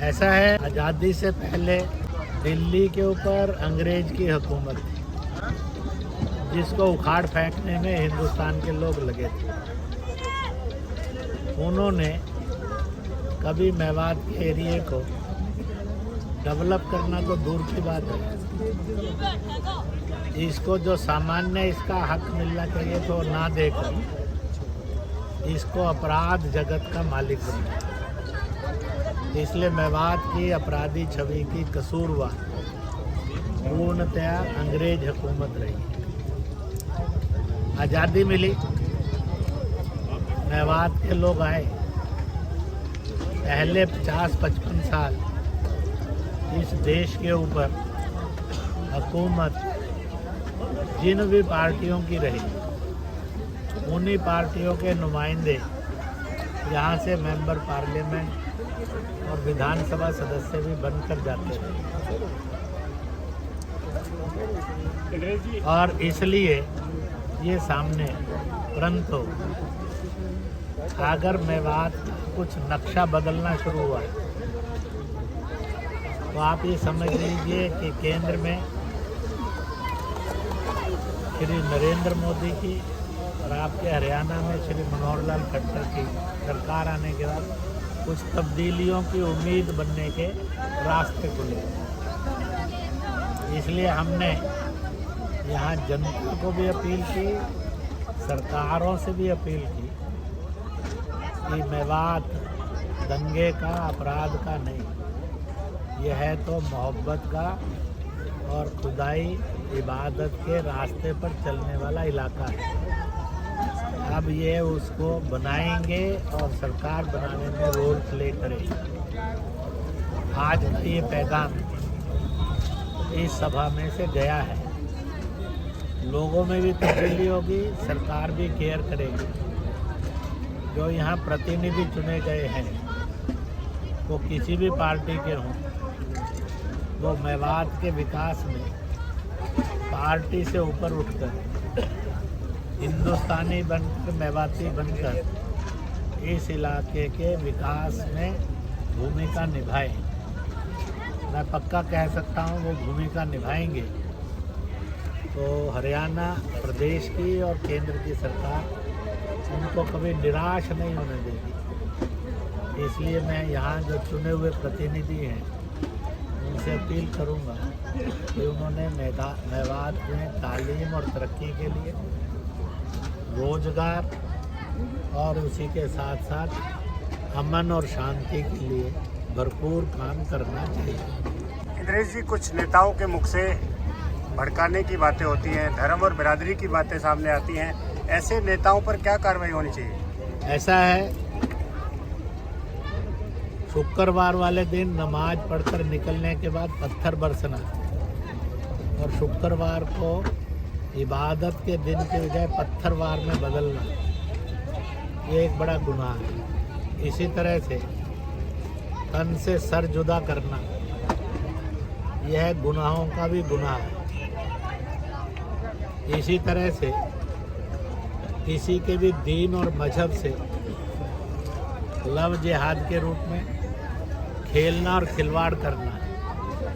ऐसा है, आज़ादी से पहले दिल्ली के ऊपर अंग्रेज की हुकूमत थी, जिसको उखाड़ फेंकने में हिंदुस्तान के लोग लगे थे। उन्होंने कभी मेवात के एरिए को डेवलप करना तो दूर की बात है, इसको जो सामान्य इसका हक मिलना चाहिए तो ना देकर इसको अपराध जगत का मालिक बनाया। इसलिए मेवात की अपराधी छवि की कसूरवार पूर्णतया अंग्रेज हुकूमत रही। आज़ादी मिली, मेवात के लोग आए, पहले 50-55 साल इस देश के ऊपर हुकूमत जिन भी पार्टियों की रही, उन्हीं पार्टियों के नुमाइंदे यहाँ से मेंबर पार्लियामेंट और विधानसभा सदस्य भी बनकर जाते रहे और इसलिए ये सामने। परंतु अगर मेवात कुछ नक्शा बदलना शुरू हुआ है तो आप ये समझ लीजिए कि केंद्र में श्री नरेंद्र मोदी की और आपके हरियाणा में श्री मनोहर लाल खट्टर की सरकार आने के बाद कुछ तब्दीलियों की उम्मीद बनने के रास्ते खुले। इसलिए हमने यहाँ जनता को भी अपील की, सरकारों से भी अपील की कि मेवात दंगे का, अपराध का नहीं, यह है तो मोहब्बत का और खुदाई इबादत के रास्ते पर चलने वाला इलाका है। अब ये उसको बनाएंगे और सरकार बनाने में रोल प्ले करेगी। आज का ये पैगाम इस सभा में से गया है, लोगों में भी तब्दीली होगी, सरकार भी केयर करेगी। जो यहाँ प्रतिनिधि चुने गए हैं वो किसी भी पार्टी के हों, वो मेवात के विकास में पार्टी से ऊपर उठकर हिंदुस्तानी बनकर, मेवाती बनकर इस इलाके के विकास में भूमिका निभाए। मैं पक्का कह सकता हूँ वो भूमिका निभाएंगे तो हरियाणा प्रदेश की और केंद्र की सरकार उनको कभी निराश नहीं होने देगी। इसलिए मैं यहाँ जो चुने हुए प्रतिनिधि हैं उनसे अपील करूँगा कि उन्होंने मेवात में तालीम और तरक्की के लिए, रोजगार और उसी के साथ साथ अमन और शांति के लिए भरपूर काम करना चाहिए। इंद्रेश जी, कुछ नेताओं के मुख से भड़काने की बातें होती हैं, धर्म और बिरादरी की बातें सामने आती हैं, ऐसे नेताओं पर क्या कार्रवाई होनी चाहिए? ऐसा है, शुक्रवार वाले दिन नमाज पढ़कर निकलने के बाद पत्थर बरसना और शुक्रवार को इबादत के दिन के बजाय पत्थरवार में बदलना, ये एक बड़ा गुनाह है। इसी तरह से तन से सर जुदा करना, यह गुनाहों का भी गुनाह है। इसी तरह से किसी के भी दीन और मजहब से लव जिहाद के रूप में खेलना और खिलवाड़ करना,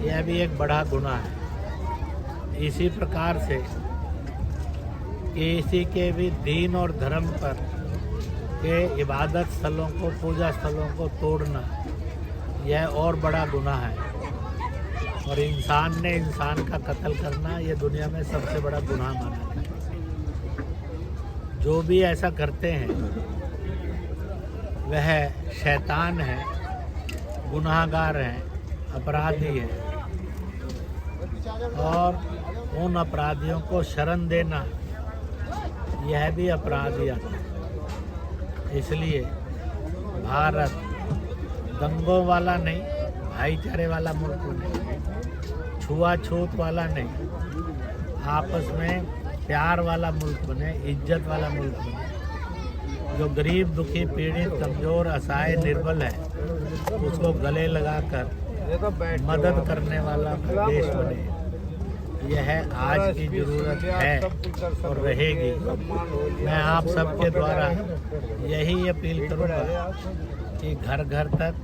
यह भी एक बड़ा गुनाह है। इसी प्रकार से किसी के भी दीन और धर्म पर के इबादत स्थलों को, पूजा स्थलों को तोड़ना, यह और बड़ा गुनाह है। और इंसान ने इंसान का कत्ल करना, यह दुनिया में सबसे बड़ा गुनाह माना जाता है। जो भी ऐसा करते हैं वह शैतान है, गुनाहगार हैं, अपराधी हैं और उन अपराधियों को शरण देना, यह भी अपराध ही आता है। इसलिए भारत दंगों वाला नहीं, भाईचारे वाला मुल्क नहीं, छुआछूत वाला नहीं, आपस में प्यार वाला मुल्क बने, इज्जत वाला मुल्क बने। जो गरीब, दुखी, पीड़ित, कमज़ोर, असहाय, निर्बल है, उसको गले लगाकर मदद करने वाला देश बने। यह आज की ज़रूरत है और रहेगी। मैं आप सबके द्वारा यही अपील करूँगा कि घर घर तक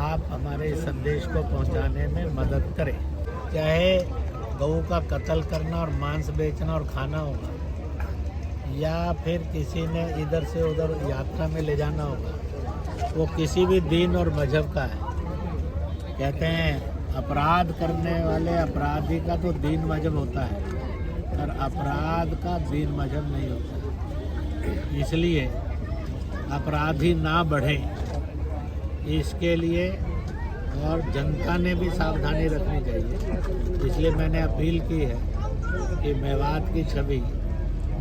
आप हमारे इस संदेश को पहुंचाने में मदद करें। चाहे गऊ का कत्ल करना और मांस बेचना और खाना होगा, या फिर किसी ने इधर से उधर यात्रा में ले जाना होगा, वो किसी भी दीन और मजहब का है। कहते हैं अपराध करने वाले अपराधी का तो दीन मजहब होता है, और अपराध का दीन मजहब नहीं होता। इसलिए अपराधी ना बढ़े, इसके लिए और जनता ने भी सावधानी रखनी चाहिए। इसलिए मैंने अपील की है कि मेवात की छवि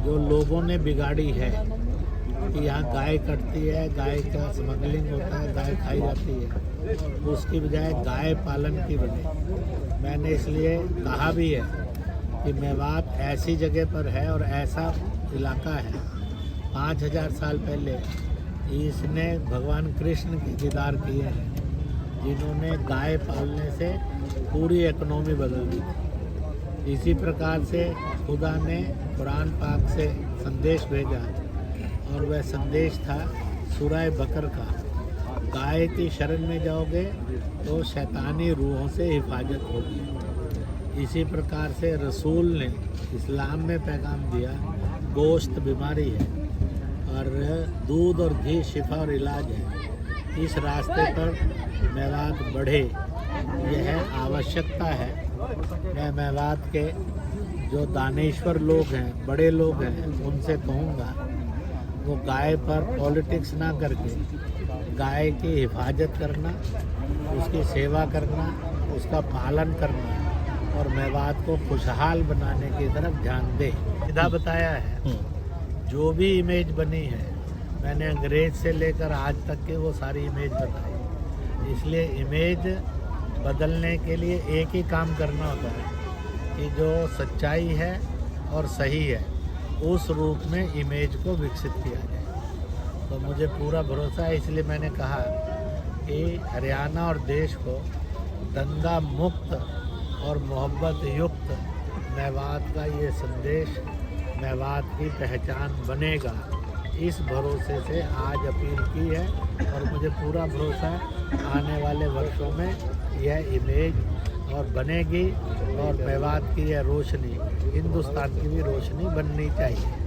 जो लोगों ने बिगाड़ी है कि यहाँ गाय कटती है, गाय का स्मगलिंग होता है, गाय खाई जाती है, उसकी बजाय गाय पालन की बने। मैंने इसलिए कहा भी है कि मेवात ऐसी जगह पर है और ऐसा इलाका है, 5000 साल पहले इसने भगवान कृष्ण के दीदार किए हैं, जिन्होंने गाय पालने से पूरी इकोनॉमी बदल दी थी। इसी प्रकार से खुदा ने कुरान पाक से संदेश भेजा, और वह संदेश था सूरह बकर का, गाय की शरण में जाओगे तो शैतानी रूहों से हिफाजत होगी। इसी प्रकार से रसूल ने इस्लाम में पैगाम दिया, गोश्त बीमारी है और दूध और घी शिफा और इलाज है। इस रास्ते पर मेवात बढ़े, यह आवश्यकता है। मैं मेवात के जो दानेश्वर लोग हैं, बड़े लोग हैं, उनसे कहूँगा वो गाय पर पॉलिटिक्स ना करके गाय की हिफाजत करना, उसकी सेवा करना, उसका पालन करना और मेवात को खुशहाल बनाने की तरफ ध्यान दे। सीधा बताया है, जो भी इमेज बनी है मैंने अंग्रेज से लेकर आज तक के वो सारी इमेज बताई। इसलिए इमेज बदलने के लिए एक ही काम करना होता है कि जो सच्चाई है और सही है उस रूप में इमेज को विकसित किया जाए। तो मुझे पूरा भरोसा है, इसलिए मैंने कहा कि हरियाणा और देश को दंगा मुक्त और मोहब्बत युक्त मेवात का ये संदेश, मेवात की पहचान बनेगा, इस भरोसे से आज अपील की है। और मुझे पूरा भरोसा है आने वाले वर्षों में यह इमेज और बनेगी, और मेवात की यह रोशनी हिंदुस्तान की भी रोशनी बननी चाहिए।